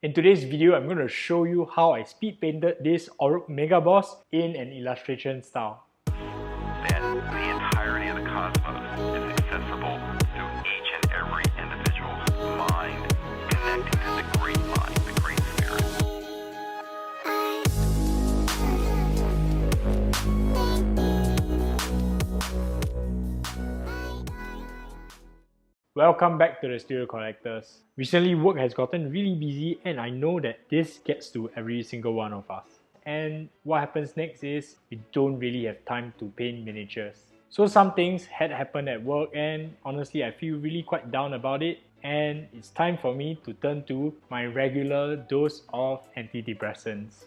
In today's video, I'm going to show you how I speed painted this Orruk Megaboss in an illustration style. That the entirety of the cosmos is accessible through each and every individual's mind, connecting to the great mind, the great spirit. Welcome back to the Studio Collectors. Recently, work has gotten really busy and I know that this gets to every single one of us. And what happens next is we don't really have time to paint miniatures. So some things had happened at work and honestly I feel really quite down about it, and it's time for me to turn to my regular dose of antidepressants.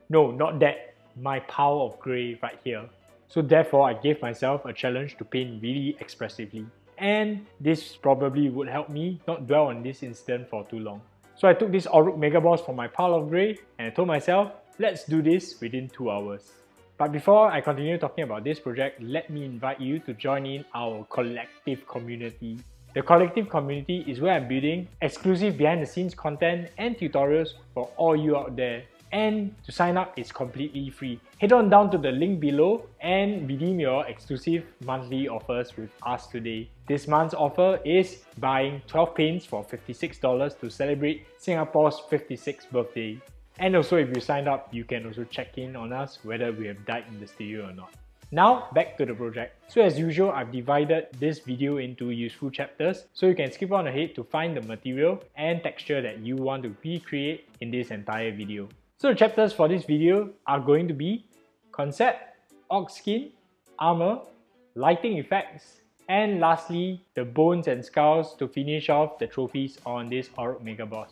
No, not that. My pile of grey right here. So therefore, I gave myself a challenge to paint really expressively. And this probably would help me not dwell on this incident for too long. So I took this Orruk Megaboss from my pile of grey and I told myself, let's do this within 2 hours. But before I continue talking about this project, let me invite you to join in our Kolectiv community. The Kolectiv community is where I'm building exclusive behind the scenes content and tutorials for all you out there. And to sign up is completely free. Head on down to the link below and redeem your exclusive monthly offers with us today. This month's offer is buying 12 paints for $56 to celebrate Singapore's 56th birthday. And also if you signed up, you can also check in on us whether we have died in the studio or not. Now back to the project. So as usual, I've divided this video into useful chapters so you can skip on ahead to find the material and texture that you want to recreate in this entire video. So the chapters for this video are going to be concept, Ork Skin, Armour, lighting effects, and lastly, the bones and skulls to finish off the trophies on this Orruk Megaboss.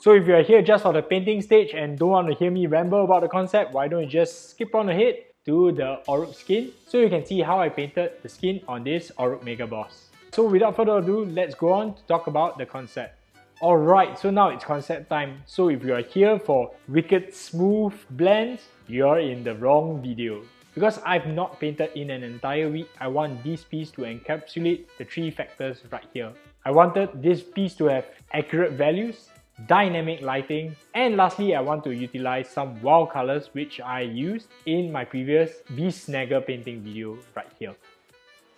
So if you are here just for the painting stage and don't want to hear me ramble about the concept, why don't you just skip on ahead to the Orruk Skin so you can see how I painted the skin on this Orruk Megaboss. So without further ado, let's go on to talk about the concept. Alright, so now it's concept time. So if you are here for wicked smooth blends, you're in the wrong video. Because I've not painted in an entire week, I want this piece to encapsulate the 3 factors right here. I wanted this piece to have accurate values, dynamic lighting, and lastly I want to utilize some wow colors which I used in my previous Beast Snagger painting video right here.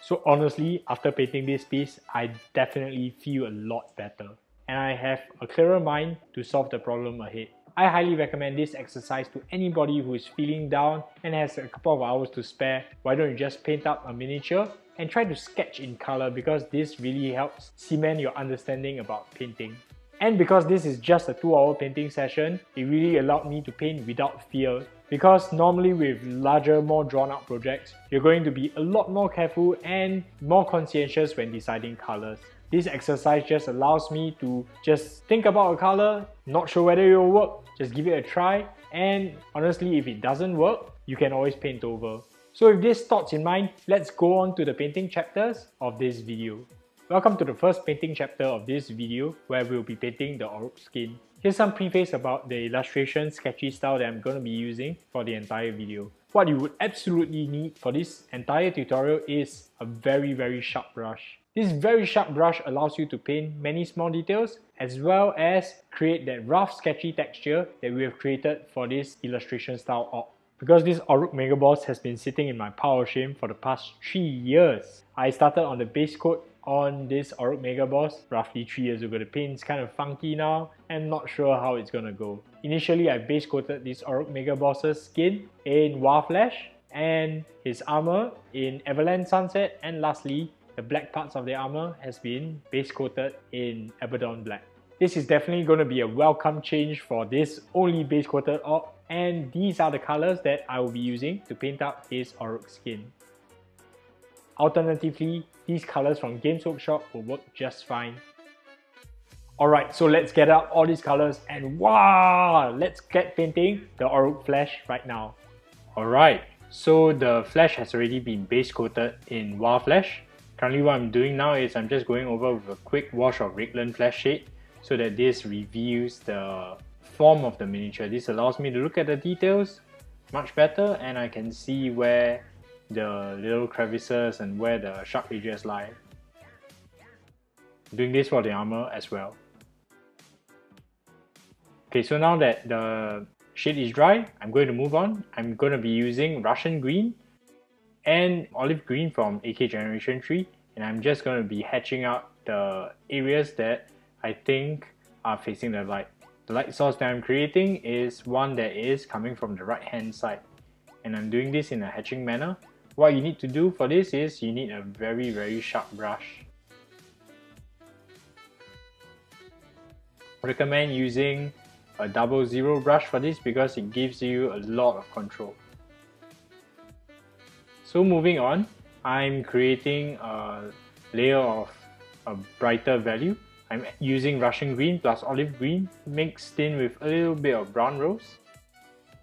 So honestly, after painting this piece, I definitely feel a lot better. And I have a clearer mind to solve the problem ahead. I highly recommend this exercise to anybody who is feeling down and has a couple of hours to spare. Why don't you just paint up a miniature and try to sketch in color, because this really helps cement your understanding about painting. And because this is just a 2-hour painting session, it really allowed me to paint without fear. Because normally with larger, more drawn out projects, you're going to be a lot more careful and more conscientious when deciding colors. This exercise just allows me to just think about a color, not sure whether it will work, just give it a try, and honestly if it doesn't work, you can always paint over. So with these thoughts in mind, let's go on to the painting chapters of this video. Welcome to the first painting chapter of this video where we'll be painting the Orruk Skin. Here's some preface about the illustration sketchy style that I'm going to be using for the entire video. What you would absolutely need for this entire tutorial is a very sharp brush. This very sharp brush allows you to paint many small details as well as create that rough sketchy texture that we have created for this illustration style Ork. Because this Orruk Megaboss has been sitting in my pile of shame for the past 3 years. I started on the base coat on this Orruk Megaboss roughly 3 years ago. The paint's kind of funky now and not sure how it's gonna go. Initially I base coated this Orruk Megaboss's skin in War Flash and his armor in Everland Sunset, and lastly the black parts of the armor has been base coated in Abaddon Black. This is definitely going to be a welcome change for this only base coated Ork, and these are the colors that I will be using to paint up his Orruk Skin. Alternatively, these colors from Games Workshop will work just fine. Alright, so let's get out all these colors and wow! Let's get painting the Orruk flesh right now. Alright, so the flesh has already been base coated in War Flash. Currently what I'm doing now is I'm just going over with a quick wash of Raglan Flash shade so that this reveals the form of the miniature. This allows me to look at the details much better and I can see where the little crevices and where the sharp edges lie. Doing this for the armor as well. Okay, so now that the shade is dry, I'm going to move on. I'm going to be using Russian green and olive green from AK Generation 3, and I'm just going to be hatching out the areas that I think are facing the light. The light source that I'm creating is one that is coming from the right hand side, and I'm doing this in a hatching manner. What you need to do for this is you need a very sharp brush. I recommend using a 00 brush for this because it gives you a lot of control. So moving on, I'm creating a layer of a brighter value. I'm using Russian green plus olive green mixed in with a little bit of brown rose.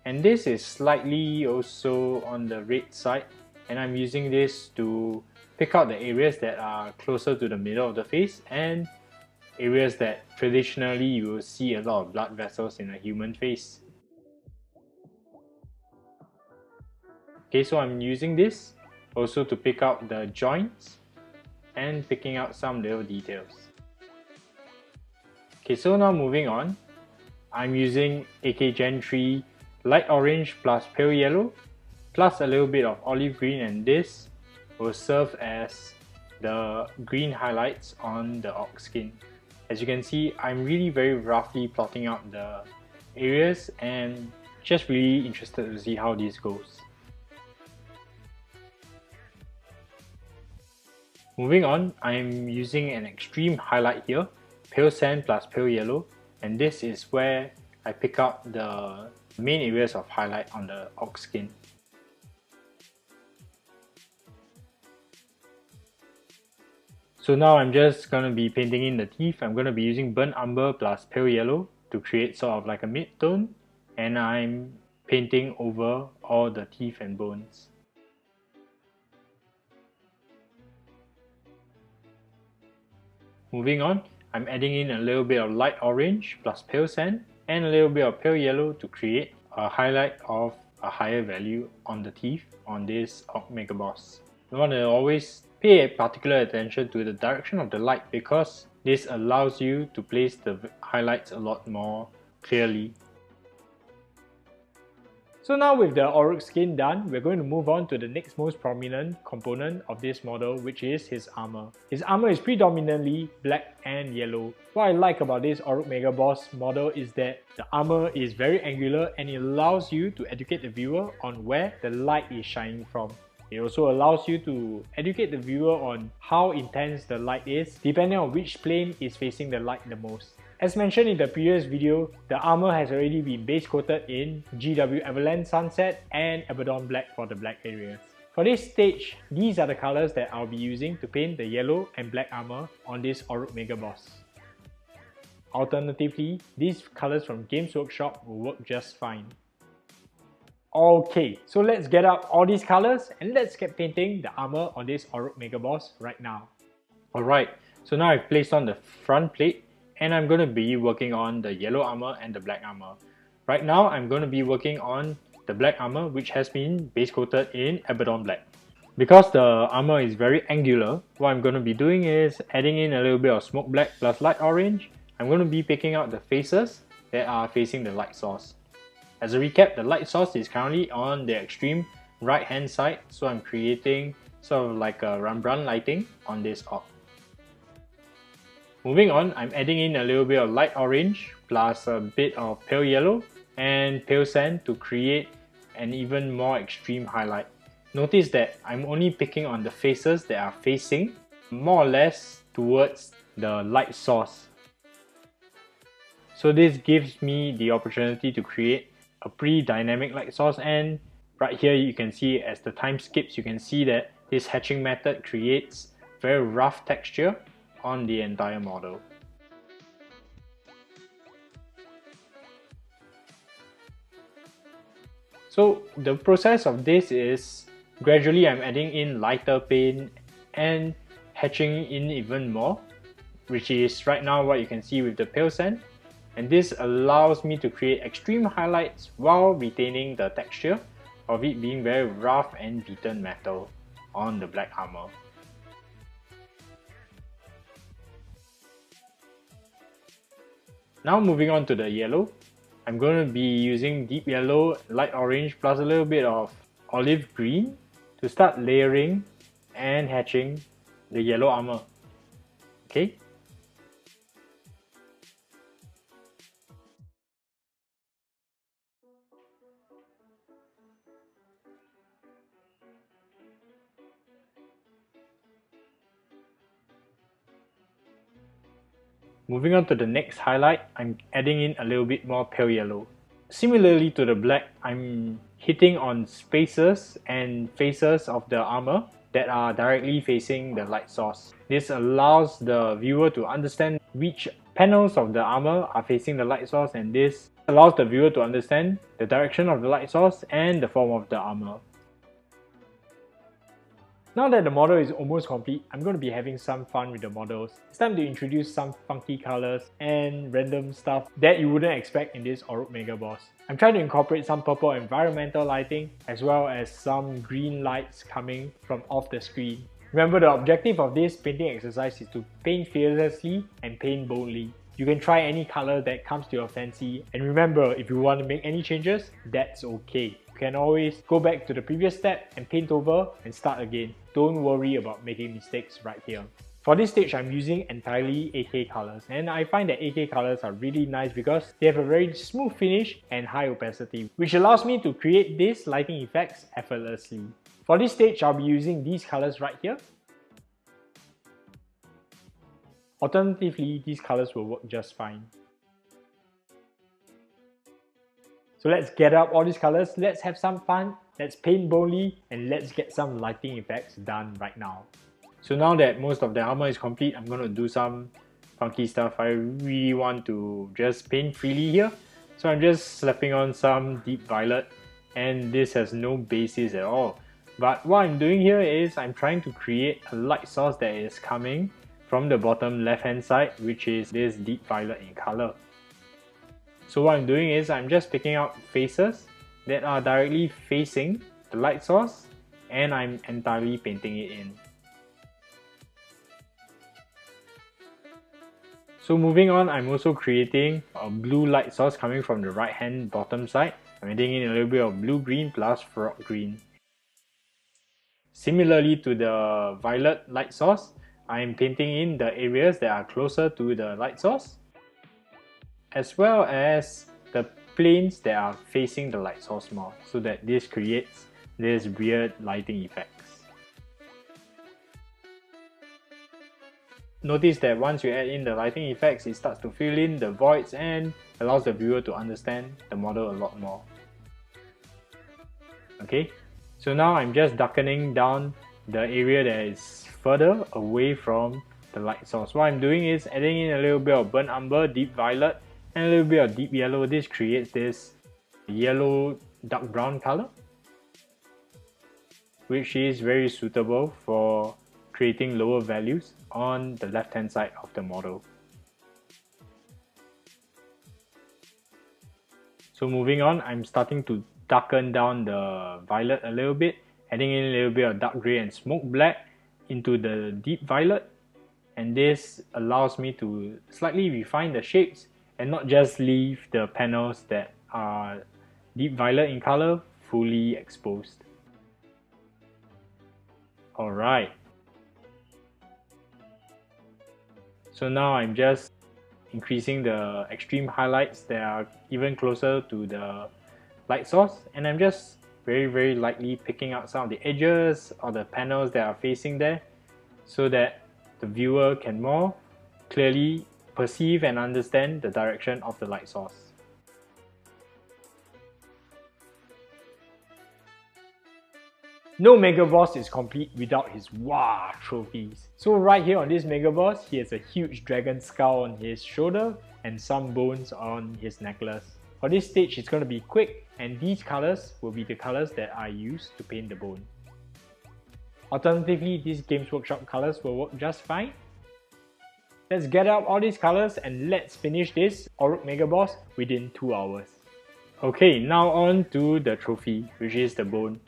And this is slightly also on the red side, and I'm using this to pick out the areas that are closer to the middle of the face and areas that traditionally you will see a lot of blood vessels in a human face. Okay, so I'm using this also to pick out the joints and picking out some little details. Okay, so now moving on, I'm using AK Gen 3 light orange plus pale yellow plus a little bit of olive green, and this will serve as the green highlights on the Ork Skin. As you can see, I'm really very roughly plotting out the areas and just really interested to see how this goes. Moving on, I'm using an extreme highlight here, pale sand plus pale yellow, and this is where I pick out the main areas of highlight on the Ork Skin. So now I'm just going to be painting in the teeth. I'm going to be using burnt umber plus pale yellow to create sort of like a mid-tone, and I'm painting over all the teeth and bones. Moving on, I'm adding in a little bit of light orange plus pale sand and a little bit of pale yellow to create a highlight of a higher value on the teeth on this Orruk Megaboss. You want to always pay particular attention to the direction of the light because this allows you to place the highlights a lot more clearly. So now with the Orruk Skin done, we're going to move on to the next most prominent component of this model, which is his armor. His armor is predominantly black and yellow. What I like about this Orruk Megaboss model is that the armor is very angular and it allows you to educate the viewer on where the light is shining from. It also allows you to educate the viewer on how intense the light is depending on which plane is facing the light the most. As mentioned in the previous video, the armor has already been base coated in GW Everland Sunset and Abaddon Black for the black areas. For this stage, these are the colors that I'll be using to paint the yellow and black armor on this Orruk Megaboss. Alternatively, these colors from Games Workshop will work just fine. Okay, so let's get out all these colors and let's get painting the armor on this Orruk Megaboss right now. Alright, so now I've placed on the front plate and I'm going to be working on the yellow armor and the black armor. Right now I'm going to be working on the black armor, which has been base coated in Abaddon Black. Because the armor is very angular, what I'm going to be doing is adding in a little bit of smoke black plus light orange. I'm going to be picking out the faces that are facing the light source. As a recap, the light source is currently on the extreme right hand side, so I'm creating sort of like a Rembrandt lighting on this Ork. Moving on, I'm adding in a little bit of light orange plus a bit of pale yellow and pale sand to create an even more extreme highlight. Notice that I'm only picking on the faces that are facing more or less towards the light source. So this gives me the opportunity to create a pretty dynamic light source, and right here you can see as the time skips, you can see that this hatching method creates very rough texture on the entire model. So the process of this is gradually I'm adding in lighter paint and hatching in even more, which is right now what you can see with the pale sand, and this allows me to create extreme highlights while retaining the texture of it being very rough and beaten metal on the black armor. Now moving on to the yellow, I'm going to be using deep yellow, light orange plus a little bit of olive green to start layering and hatching the yellow armor. Okay. Moving on to the next highlight, I'm adding in a little bit more pale yellow. Similarly to the black, I'm hitting on spaces and faces of the armor that are directly facing the light source. This allows the viewer to understand which panels of the armor are facing the light source, and this allows the viewer to understand the direction of the light source and the form of the armor. Now that the model is almost complete, I'm going to be having some fun with the models. It's time to introduce some funky colors and random stuff that you wouldn't expect in this Orruk Megaboss. I'm trying to incorporate some purple environmental lighting as well as some green lights coming from off the screen. Remember, the objective of this painting exercise is to paint fearlessly and paint boldly. You can try any color that comes to your fancy, and remember, if you want to make any changes, that's okay. You can always go back to the previous step and paint over and start again. Don't worry about making mistakes right here. For this stage, I'm using entirely AK colors, and I find that AK colors are really nice because they have a very smooth finish and high opacity, which allows me to create these lighting effects effortlessly. For this stage, I'll be using these colors right here. Alternatively, these colors will work just fine. So let's get up all these colors, let's have some fun, let's paint boldly, and let's get some lighting effects done right now. So now that most of the armor is complete, I'm going to do some funky stuff. I really want to just paint freely here. So I'm just slapping on some deep violet, and this has no basis at all. But what I'm doing here is I'm trying to create a light source that is coming from the bottom left hand side, which is this deep violet in color. So what I'm doing is I'm just picking out faces that are directly facing the light source, and I'm entirely painting it in. So moving on, I'm also creating a blue light source coming from the right hand bottom side. I'm adding in a little bit of blue-green plus frog green. Similarly to the violet light source, I'm painting in the areas that are closer to the light source, as well as the planes that are facing the light source more, so that this creates this weird lighting effects. Notice that once you add in the lighting effects, it starts to fill in the voids and allows the viewer to understand the model a lot more. Okay, so now I'm just darkening down the area that is further away from the light source. What I'm doing is adding in a little bit of burnt umber, deep violet, and a little bit of deep yellow. This creates this yellow dark brown color, which is very suitable for creating lower values on the left hand side of the model. So moving on, I'm starting to darken down the violet a little bit, adding in a little bit of dark grey and smoke black into the deep violet, and this allows me to slightly refine the shapes and not just leave the panels that are deep violet in color fully exposed. Alright, so now I'm just increasing the extreme highlights that are even closer to the light source, and I'm just very lightly picking out some of the edges or the panels that are facing there, so that the viewer can more clearly perceive and understand the direction of the light source. No Megaboss is complete without his WOW trophies. So right here on this Megaboss, he has a huge dragon skull on his shoulder and some bones on his necklace. For this stage, it's going to be quick, and these colors will be the colors that I use to paint the bone. Alternatively, these Games Workshop colors will work just fine. Let's get out all these colors and let's finish this Orruk Megaboss within 2 hours. Okay, now on to the trophy, which is the bone.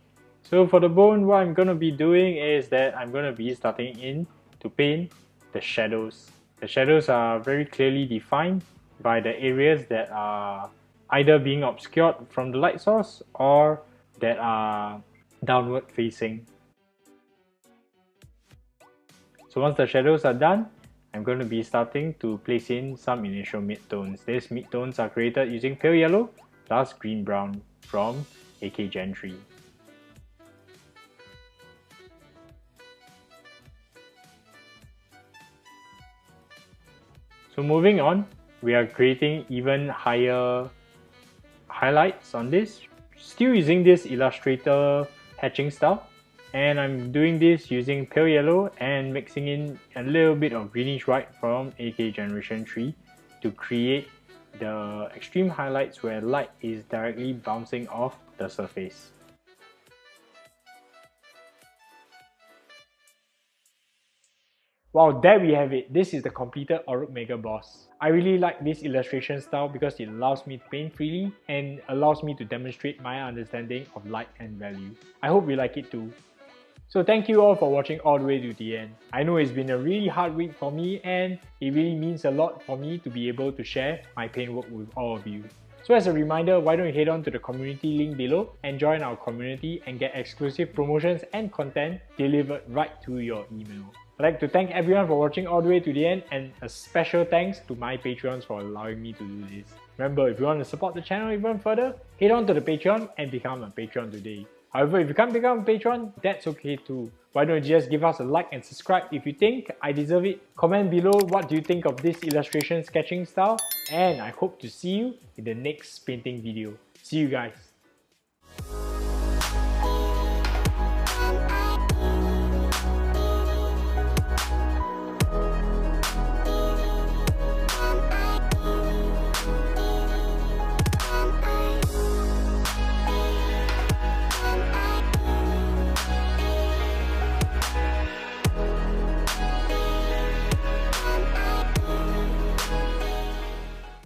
So for the bone, what I'm going to be doing is that I'm going to be starting in to paint the shadows. The shadows are very clearly defined. by the areas that are either being obscured from the light source or that are downward facing. So once the shadows are done, I'm going to be starting to place in some initial midtones. These midtones are created using pale yellow plus green brown from AK Gen 3. So moving on, we are creating even higher highlights on this, still using this Illustrator hatching style, and I'm doing this using pale yellow and mixing in a little bit of greenish white from AK Generation 3 to create the extreme highlights where light is directly bouncing off the surface. Wow, there we have it. This is the completed Orruk Megaboss. I really like this illustration style because it allows me to paint freely and allows me to demonstrate my understanding of light and value. I hope you like it too. So thank you all for watching all the way to the end. I know it's been a really hard week for me and it really means a lot for me to be able to share my paintwork with all of you. So as a reminder, why don't you head on to the community link below and join our community and get exclusive promotions and content delivered right to your email. I'd like to thank everyone for watching all the way to the end, and a special thanks to my Patreons for allowing me to do this. Remember, if you want to support the channel even further, head on to the Patreon and become a Patreon today. However, if you can't become a Patreon, that's okay too. Why don't you just give us a like and subscribe if you think I deserve it? Comment below what do you think of this illustration sketching style, and I hope to see you in the next painting video. See you guys!